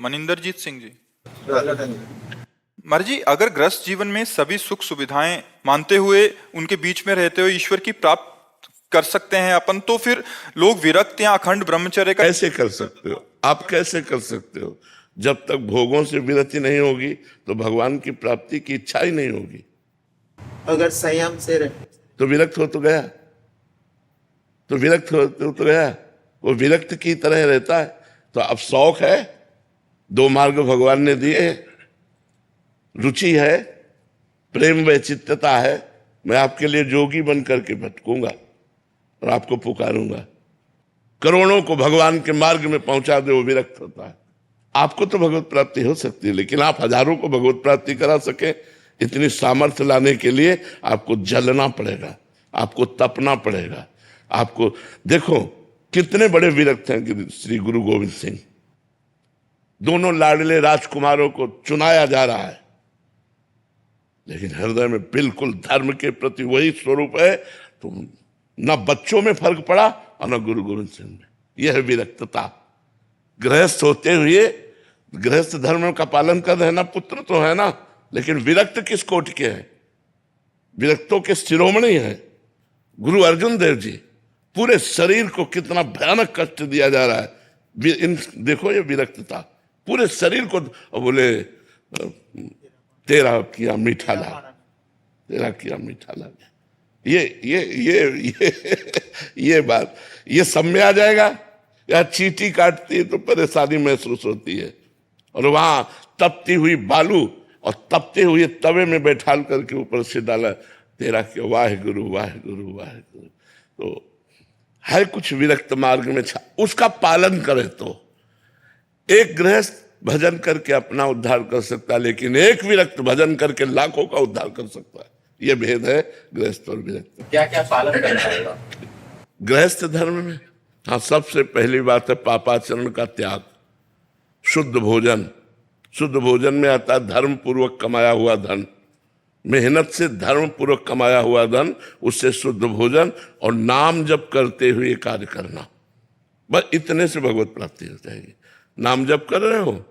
मनिंदरजीत सिंह जी। महाराज जी, अगर गृहस्थ जीवन में सभी सुख सुविधाएं मानते हुए उनके बीच में रहते हुए ईश्वर की प्राप्त कर सकते हैं अपन, तो फिर लोग विरक्त या अखंड ब्रह्मचर्य का कैसे कर सकते हो? आप कैसे कर सकते हो? जब तक भोगों से विरति नहीं होगी तो भगवान की प्राप्ति की इच्छा ही नहीं होगी। अगर संयम से रहे तो विरक्त हो तो गया, तो विरक्त हो तो गया, वो विरक्त की तरह रहता है। तो अब शौक है, दो मार्ग भगवान ने दिए, रुचि है, प्रेम वैचित्रता है। मैं आपके लिए जोगी बन करके भटकूंगा और आपको पुकारूंगा। करोड़ों को भगवान के मार्ग में पहुंचा दे, वो विरक्त होता है। आपको तो भगवत प्राप्ति हो सकती है, लेकिन आप हजारों को भगवत प्राप्ति करा सके, इतनी सामर्थ्य लाने के लिए आपको जलना पड़ेगा, आपको तपना पड़ेगा। आपको देखो कितने बड़े विरक्त हैं कि श्री गुरु गोविंद सिंह। दोनों लाडले राजकुमारों को चुनाया जा रहा है, लेकिन हृदय में बिल्कुल धर्म के प्रति वही स्वरूप है। तो न बच्चों में फर्क पड़ा और न गुरु गोविंद सिंह में। यह है विरक्तता। गृहस्थ होते हुए गृहस्थ धर्म का पालन कर रहे हैं ना, पुत्र तो है ना, लेकिन विरक्त किस कोटि के हैं? विरक्तों के शिरोमणि हैं गुरु अर्जुन देव जी। पूरे शरीर को कितना भयानक कष्ट दिया जा रहा है। देखो ये विरक्तता, पूरे शरीर को। बोले तेरा किया मीठा लाग, तेरा किया मीठा लाग। ये बात, ये सब में आ जाएगा। या चींटी काटती है तो परेशानी महसूस होती है, और वहां तपती हुई बालू और तपते हुए तवे में बैठाल करके ऊपर से डाला तेरा क्यों, वाहे गुरु वाहे गुरु वाहे गुरु। तो है कुछ विरक्त मार्ग में उसका पालन करे तो एक गृहस्थ भजन करके अपना उद्धार कर सकता है, लेकिन एक विरक्त भजन करके लाखों का उद्धार कर सकता है। यह भेद है गृहस्थ और विरक्त। क्या क्या पालन करना होगा गृहस्थ धर्म में? हाँ, सबसे पहली बात है पापाचरण का त्याग, शुद्ध भोजन। शुद्ध भोजन में आता है धर्म पूर्वक कमाया हुआ धन, मेहनत से धर्म पूर्वक कमाया हुआ धन, उससे शुद्ध भोजन और नाम जप करते हुए कार्य करना। बस इतने से भगवत प्राप्ति हो जाएगी। नाम जप कर रहे हो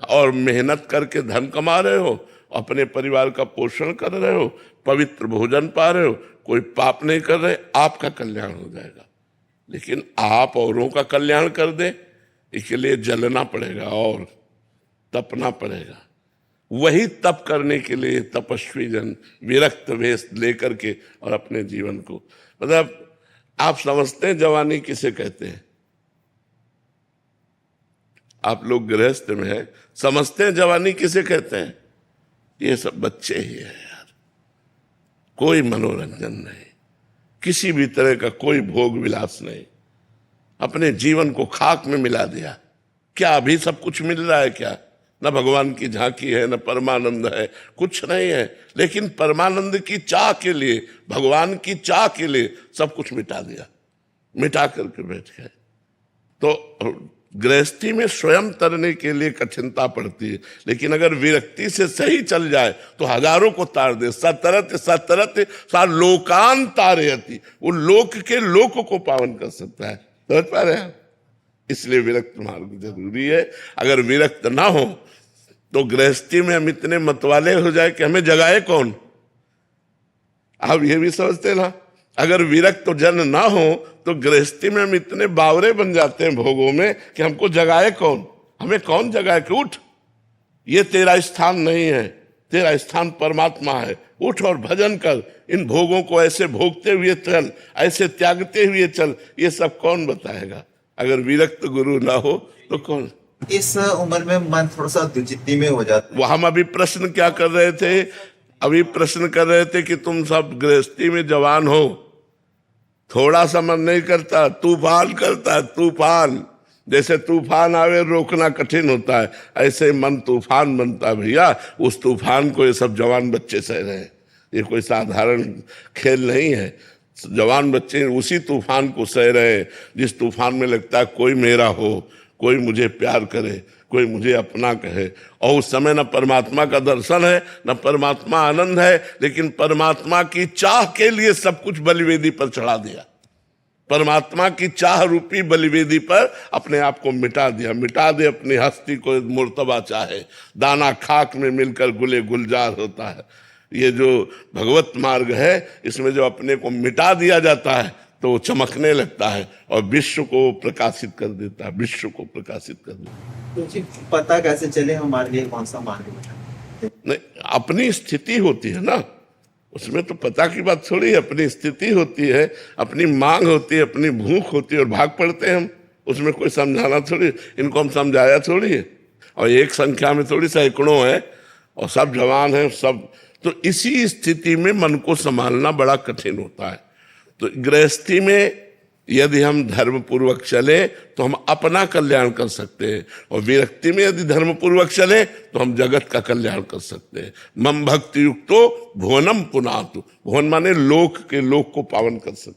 और मेहनत करके धन कमा रहे हो, अपने परिवार का पोषण कर रहे हो, पवित्र भोजन पा रहे हो, कोई पाप नहीं कर रहे, आपका कल्याण हो जाएगा। लेकिन आप औरों का कल्याण कर दे, इसके लिए जलना पड़ेगा और तपना पड़ेगा। वही तप करने के लिए तपस्वी जन विरक्त वेश लेकर के और अपने जीवन को, मतलब आप समझते हैं जवानी किसे कहते हैं? आप लोग गृहस्थ में हैं, समझते हैं जवानी किसे कहते हैं? ये सब बच्चे ही है यार। कोई मनोरंजन नहीं, किसी भी तरह का कोई भोग विलास नहीं, अपने जीवन को खाक में मिला दिया। क्या अभी सब कुछ मिल रहा है क्या? न भगवान की झांकी है, न परमानंद है, कुछ नहीं है। लेकिन परमानंद की चाह के लिए, भगवान की चाह के लिए सब कुछ मिटा दिया, मिटा करके बैठ गए। तो गृहस्थी में स्वयं तरने के लिए कठिनता पड़ती है, लेकिन अगर विरक्ति से सही चल जाए तो हजारों को तार दे। सतरत सतरत सा लोकान तारयति, वो लोक के लोक को पावन कर सकता है। समझ पा रहे हैं? इसलिए विरक्त मार्ग जरूरी है। अगर विरक्त ना हो तो गृहस्थी में हम इतने मतवाले हो जाए कि हमें जगाए कौन। आप ये भी समझते ना, अगर विरक्त जन ना हो तो गृहस्थी में हम इतने बावरे बन जाते हैं भोगों में कि हमको जगाए कौन, हमें कौन जगाए कि उठ, ये तेरा स्थान नहीं है, तेरा स्थान परमात्मा है, उठ और भजन कर, इन भोगों को ऐसे भोगते हुए चल, ऐसे त्यागते हुए चल। ये सब कौन बताएगा? अगर विरक्त गुरु ना हो तो कौन? इस उम्र में मन थोड़ा सा जिद्दी में हो जाता है। वो हम अभी प्रश्न क्या कर रहे थे? अभी प्रश्न कर रहे थे कि तुम सब गृहस्थी में जवान हो, थोड़ा सा मन नहीं करता, तूफान करता है, तूफान। जैसे तूफान आवे रोकना कठिन होता है, ऐसे मन तूफान बनता है भैया। उस तूफान को ये सब जवान बच्चे सह रहे हैं। ये कोई साधारण खेल नहीं है। जवान बच्चे उसी तूफान को सह रहे हैं जिस तूफान में लगता है कोई मेरा हो, कोई मुझे प्यार करे, कोई मुझे अपना कहे। और उस समय न परमात्मा का दर्शन है, न परमात्मा आनंद है, लेकिन परमात्मा की चाह के लिए सब कुछ बलिवेदी पर चढ़ा दिया। परमात्मा की चाह रूपी बलिवेदी पर अपने आप को मिटा दे अपनी हस्ती को मुर्तबा चाहे, दाना खाक में मिलकर गुले गुलजार होता है। ये जो भगवत मार्ग है, इसमें जो अपने को मिटा दिया जाता है तो वो चमकने लगता है और विश्व को प्रकाशित कर देता है, विश्व को प्रकाशित कर देता है। तो जी पता कैसे चले हमारे लिए कौन सा मार्ग है? नहीं, अपनी स्थिति होती है ना, उसमें तो पता की बात थोड़ी है। अपनी स्थिति होती है, अपनी मांग होती है, अपनी भूख होती है और भाग पड़ते हैं हम। उसमें कोई समझाना थोड़ी, इनको हम समझाया थोड़ी है। और एक संख्या में थोड़ी सैकड़ों है और सब जवान है सब। तो इसी स्थिति में मन को संभालना बड़ा कठिन होता है। तो गृहस्थी में यदि हम धर्म पूर्वक चले तो हम अपना कल्याण कर सकते हैं, और विरक्ति में यदि धर्म पूर्वक चले तो हम जगत का कल्याण कर सकते हैं। मम भक्ति युक्तो भुवनम पुनातु, भुवन माने लोक के लोक को पावन कर सकते।